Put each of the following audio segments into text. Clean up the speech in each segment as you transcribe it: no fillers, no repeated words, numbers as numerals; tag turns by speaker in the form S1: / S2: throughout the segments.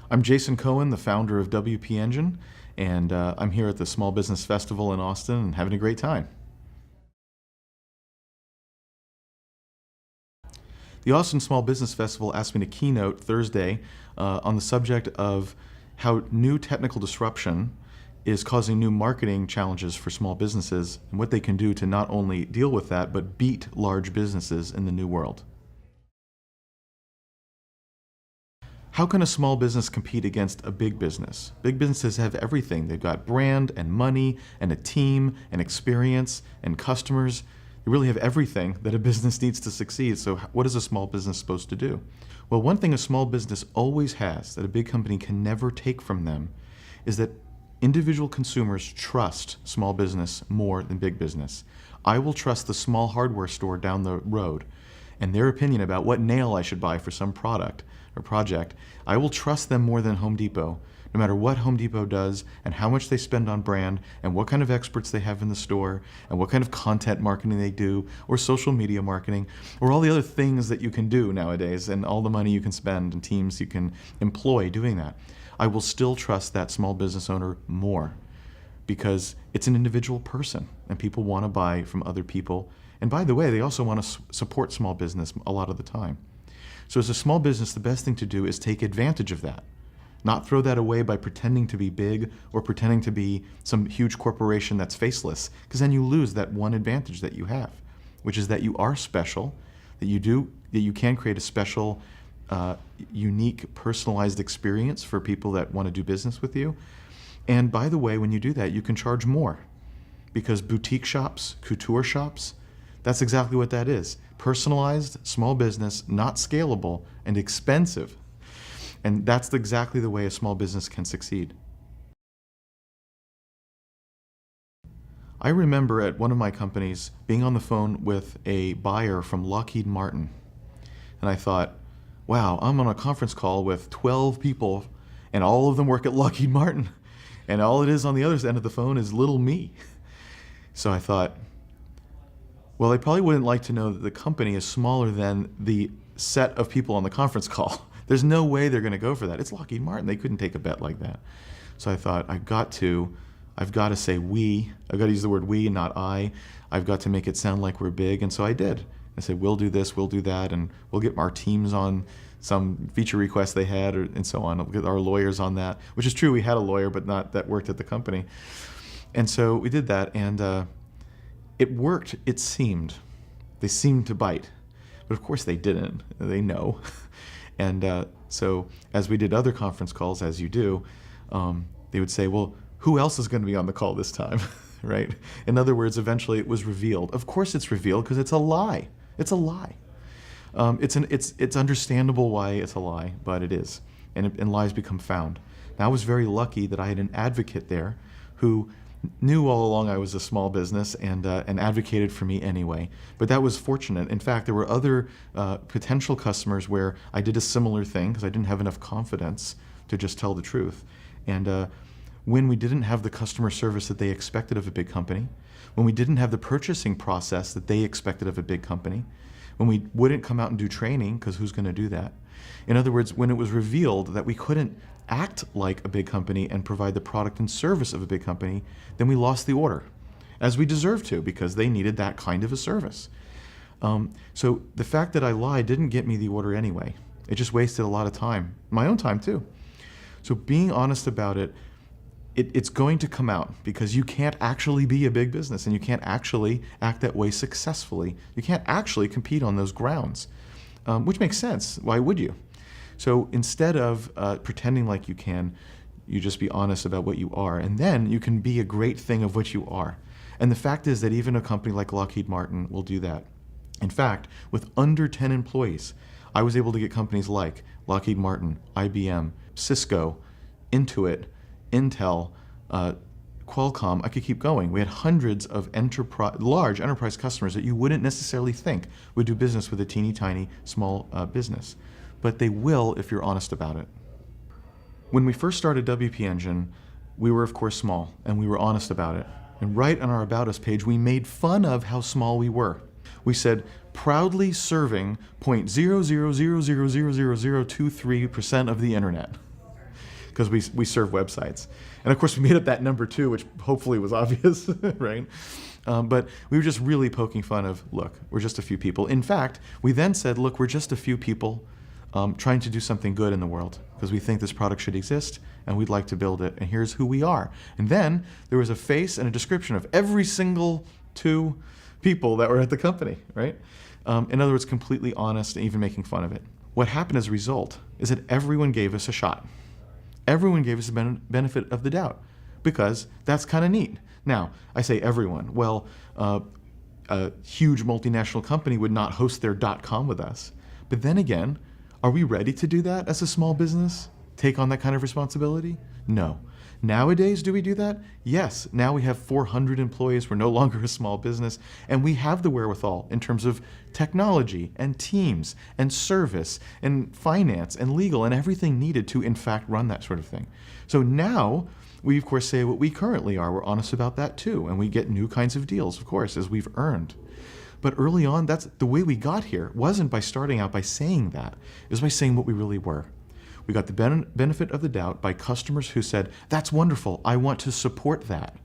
S1: I'm Jason Cohen, the founder of WP Engine, and I'm here at the Small Business Festival in Austin and having a great time. The Austin Small Business Festival asked me to keynote Thursday on the subject of how new technical disruption is causing new marketing challenges for small businesses and what they can do to not only deal with that, but beat large businesses in the new world. How can a small business compete against a big business? Big businesses have everything. They've got brand and money and a team and experience and customers. They really have everything that a business needs to succeed. So what is a small business supposed to do? Well, one thing a small business always has that a big company can never take from them is that individual consumers trust small business more than big business. I will trust the small hardware store down the road and their opinion about what nail I should buy for some product or project. I will trust them more than Home Depot, no matter what Home Depot does and how much they spend on brand and what kind of experts they have in the store and what kind of content marketing they do or social media marketing or all the other things that you can do nowadays and all the money you can spend and teams you can employ doing that. I will still trust that small business owner more because it's an individual person and people want to buy from other people. And by the way, they also want to support small business a lot of the time. So as a small business, the best thing to do is take advantage of that. Not throw that away by pretending to be big or pretending to be some huge corporation that's faceless, because then you lose that one advantage that you have, which is that you are special, that you can create a special, unique, personalized experience for people that want to do business with you. And by the way, when you do that, you can charge more, because boutique shops, couture shops, that's exactly what that is. Personalized, small business, not scalable, and expensive. And that's exactly the way a small business can succeed. I remember at one of my companies being on the phone with a buyer from Lockheed Martin. And I thought, wow, I'm on a conference call with 12 people and all of them work at Lockheed Martin. And all it is on the other end of the phone is little me. So I thought, well, they probably wouldn't like to know that the company is smaller than the set of people on the conference call. There's no way they're going to go for that. It's Lockheed Martin. They couldn't take a bet like that. So I thought, I've got to say we. I've got to use the word we and not I. I've got to make it sound like we're big. And so I did. I said, we'll do this, we'll do that, and we'll get our teams on some feature requests they had and so on. We'll get our lawyers on that, which is true. We had a lawyer, but not that worked at the company. And so we did that, and it worked, it seemed. They seemed to bite. But of course they didn't. They know. And so as we did other conference calls, as you do, they would say, well, who else is going to be on the call this time? Right? In other words, eventually it was revealed. Of course it's revealed because it's a lie. It's a lie. It's understandable why it's a lie, but it is. And lies become found. Now, I was very lucky that I had an advocate there who knew all along I was a small business and advocated for me anyway. But that was fortunate. In fact, there were other potential customers where I did a similar thing because I didn't have enough confidence to just tell the truth. And when we didn't have the customer service that they expected of a big company, when we didn't have the purchasing process that they expected of a big company, when we wouldn't come out and do training, because who's going to do that? In other words, when it was revealed that we couldn't act like a big company and provide the product and service of a big company, then we lost the order, as we deserved to, because they needed that kind of a service. So the fact that I lied didn't get me the order anyway. It just wasted a lot of time, my own time too. So being honest about it, it's going to come out, because you can't actually be a big business and you can't actually act that way successfully. You can't actually compete on those grounds, which makes sense. Why would you? So instead of pretending like you can, you just be honest about what you are, and then you can be a great thing of what you are. And the fact is that even a company like Lockheed Martin will do that. In fact, with under 10 employees, I was able to get companies like Lockheed Martin, IBM, Cisco, Intuit, Intel, Qualcomm. I could keep going. We had hundreds of large enterprise customers that you wouldn't necessarily think would do business with a teeny tiny small business. But they will if you're honest about it. When we first started WP Engine, we were of course small, and we were honest about it. And right on our About Us page, we made fun of how small we were. We said, proudly serving 0.000000023% of the internet. because we serve websites. And of course, we made up that number 2, which hopefully was obvious, right? But we were just really poking fun of, look, we're just a few people. In fact, we then said, look, we're just a few people trying to do something good in the world because we think this product should exist and we'd like to build it, and here's who we are. And then there was a face and a description of every single 2 people that were at the company, right? In other words, completely honest and even making fun of it. What happened as a result is that everyone gave us a shot. Everyone gave us the benefit of the doubt because that's kind of neat. Now, I say everyone. Well, a huge multinational company would not host their .com with us. But then again, are we ready to do that as a small business? Take on that kind of responsibility? No. Nowadays, do we do that? Yes. Now we have 400 employees. We're no longer a small business. And we have the wherewithal in terms of technology and teams and service and finance and legal and everything needed to, in fact, run that sort of thing. So now we, of course, say what we currently are. We're honest about that, too. And we get new kinds of deals, of course, as we've earned. But early on, that's the way we got here. It wasn't by starting out by saying that. It was by saying what we really were. We got the benefit of the doubt by customers who said, that's wonderful, I want to support that.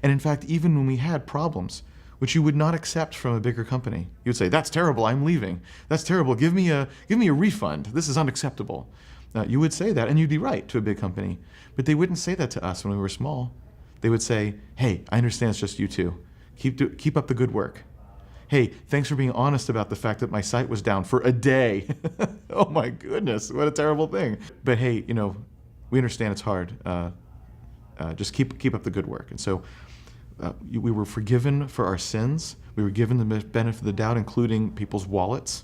S1: And in fact, even when we had problems, which you would not accept from a bigger company, you would say, that's terrible, I'm leaving. That's terrible, give me a refund, this is unacceptable. You would say that, and you'd be right to a big company. But they wouldn't say that to us when we were small. They would say, hey, I understand it's just you 2. Keep up the good work. Hey, thanks for being honest about the fact that my site was down for a day. Oh my goodness, what a terrible thing. But hey, we understand it's hard. Just keep up the good work. And so we were forgiven for our sins. We were given the benefit of the doubt, including people's wallets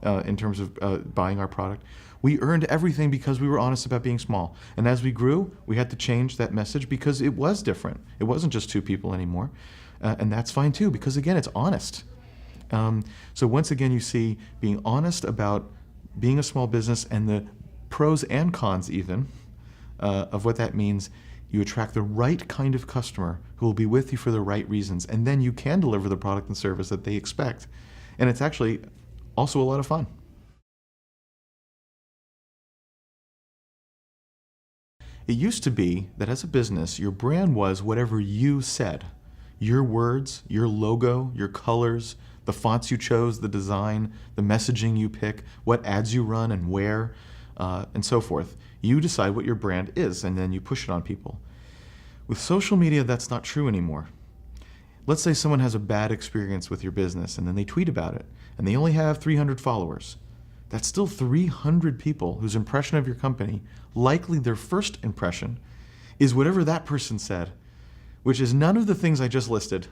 S1: in terms of buying our product. We earned everything because we were honest about being small. And as we grew, we had to change that message because it was different. It wasn't just 2 people anymore. And that's fine too, because again, it's honest. So once again, you see being honest about being a small business and the pros and cons even of what that means. You attract the right kind of customer who will be with you for the right reasons, and then you can deliver the product and service that they expect. And it's actually also a lot of fun. It used to be that as a business, your brand was whatever you said. Your words, your logo, your colors, the fonts you chose, the design, the messaging you pick, what ads you run and where, and so forth. You decide what your brand is, and then you push it on people. With social media, that's not true anymore. Let's say someone has a bad experience with your business, and then they tweet about it, and they only have 300 followers. That's still 300 people whose impression of your company, likely their first impression, is whatever that person said, which is none of the things I just listed.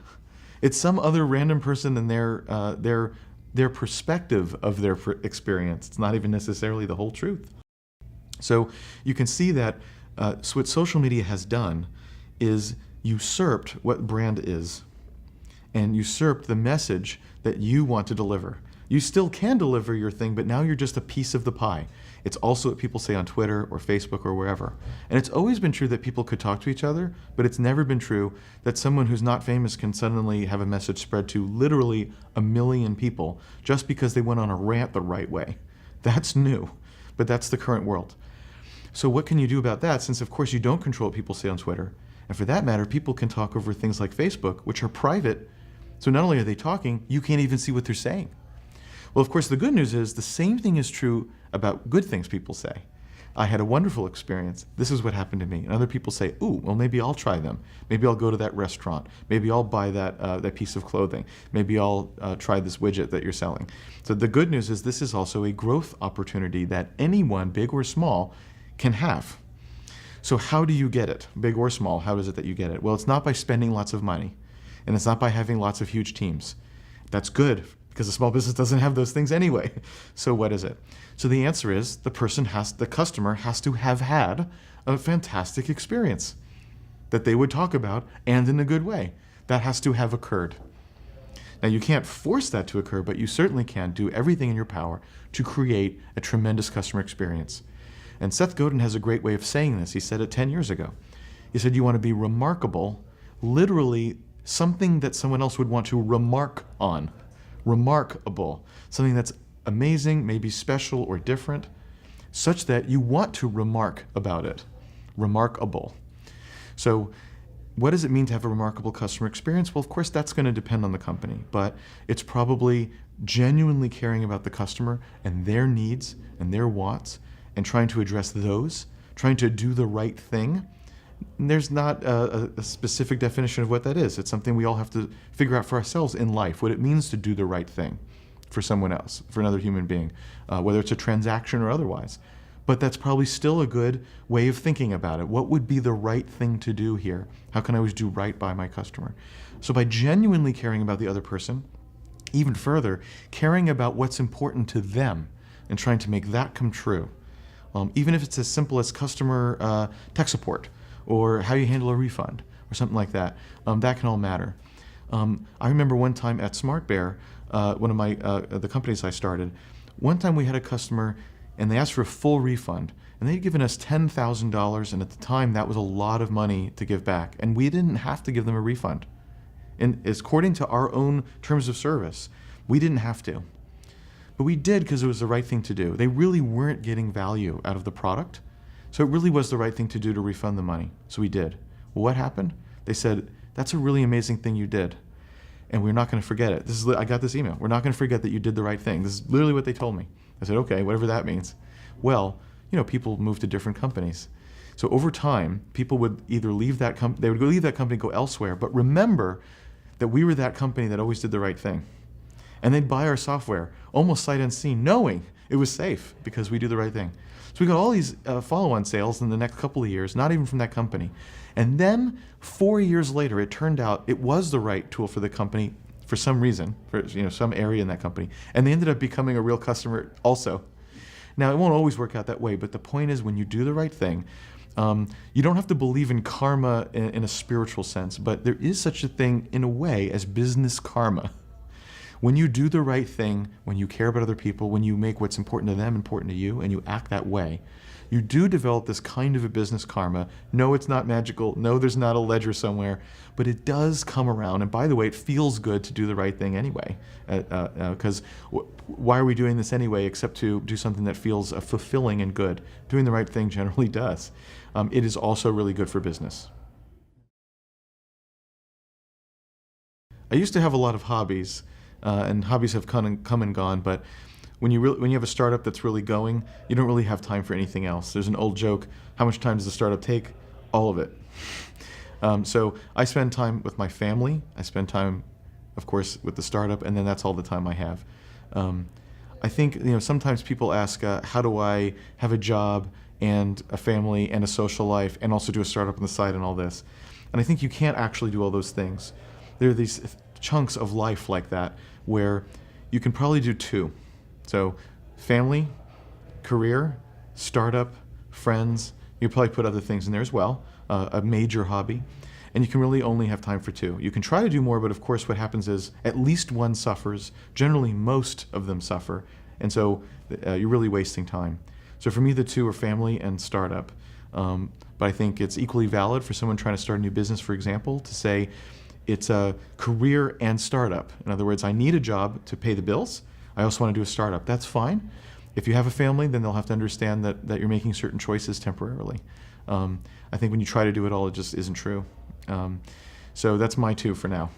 S1: It's some other random person and their perspective of their experience. It's not even necessarily the whole truth. So you can see that so what social media has done is usurped what brand is and usurped the message that you want to deliver. You still can deliver your thing, but now you're just a piece of the pie. It's also what people say on Twitter or Facebook or wherever. And it's always been true that people could talk to each other, but it's never been true that someone who's not famous can suddenly have a message spread to literally 1 million people just because they went on a rant the right way. That's new, but that's the current world. So what can you do about that, since of course you don't control what people say on Twitter? And for that matter, people can talk over things like Facebook, which are private. So not only are they talking, you can't even see what they're saying. Well, of course, the good news is the same thing is true about good things people say. I had a wonderful experience. This is what happened to me. And other people say, ooh, well, maybe I'll try them. Maybe I'll go to that restaurant. Maybe I'll buy that piece of clothing. Maybe I'll try this widget that you're selling. So the good news is this is also a growth opportunity that anyone, big or small, can have. So how do you get it? Big or small, how is it that you get it? Well, it's not by spending lots of money. And it's not by having lots of huge teams. That's good, because a small business doesn't have those things anyway. So what is it? So the answer is the customer has to have had a fantastic experience that they would talk about, and in a good way. That has to have occurred. Now you can't force that to occur, but you certainly can do everything in your power to create a tremendous customer experience. And Seth Godin has a great way of saying this. He said it 10 years ago. He said you want to be remarkable, literally something that someone else would want to remark on. Remarkable, something that's amazing, maybe special or different, such that you want to remark about it. remarkable. So what does it mean to have a remarkable customer experience? Well, of course, that's going to depend on the company, but it's probably genuinely caring about the customer and their needs and their wants and trying to address those, trying to do the right thing. And there's not a specific definition of what that is. It's something we all have to figure out for ourselves in life, what it means to do the right thing for someone else, for another human being, whether it's a transaction or otherwise. But that's probably still a good way of thinking about it. What would be the right thing to do here? How can I always do right by my customer? So by genuinely caring about the other person, even further, caring about what's important to them and trying to make that come true. Even if it's as simple as customer tech support or how you handle a refund or something like that, that can all matter. I remember one time at SmartBear, one of my the companies I started, one time we had a customer and they asked for a full refund, and they'd given us $10,000, and at the time that was a lot of money to give back, and we didn't have to give them a refund. And according to our own terms of service, we didn't have to. But we did because it was the right thing to do. They really weren't getting value out of the product, so it really was the right thing to do to refund the money, so we did. Well, what happened? They said, that's a really amazing thing you did, and we're not going to forget it. I got this email. We're not going to forget that you did the right thing. This is literally what they told me. I said, okay, whatever that means. Well, people move to different companies. So over time, people would either leave that company, they would leave that company, go elsewhere, but remember that we were that company that always did the right thing. And they'd buy our software, almost sight unseen, knowing it was safe because we do the right thing. So we got all these follow-on sales in the next couple of years, not even from that company. And then 4 years later, it turned out it was the right tool for the company for some reason, for some area in that company, and they ended up becoming a real customer also. Now, it won't always work out that way, but the point is when you do the right thing, you don't have to believe in karma in a spiritual sense, but there is such a thing in a way as business karma. When you do the right thing, when you care about other people, when you make what's important to them important to you, and you act that way, you do develop this kind of a business karma. No, it's not magical. No, there's not a ledger somewhere, but it does come around. And by the way, it feels good to do the right thing anyway, because why are we doing this anyway except to do something that feels fulfilling and good? Doing the right thing generally does. It is also really good for business. I used to have a lot of hobbies, and hobbies have come and gone, but when you have a startup that's really going, you don't really have time for anything else. There's an old joke, how much time does a startup take? All of it. So I spend time with my family. I spend time, of course, with the startup, and then that's all the time I have. I think sometimes people ask, how do I have a job and a family and a social life and also do a startup on the side and all this? And I think you can't actually do all those things. There are these chunks of life like that where you can probably do two. So family, career, startup, friends, you probably put other things in there as well, a major hobby, and you can really only have time for two. You can try to do more, but of course what happens is at least one suffers. Generally most of them suffer, and so you're really wasting time. So for me the two are family and startup, but I think it's equally valid for someone trying to start a new business, for example, to say it's a career and startup. In other words, I need a job to pay the bills. I also want to do a startup. That's fine. If you have a family, then they'll have to understand that you're making certain choices temporarily. I think when you try to do it all, it just isn't true. So that's my two for now.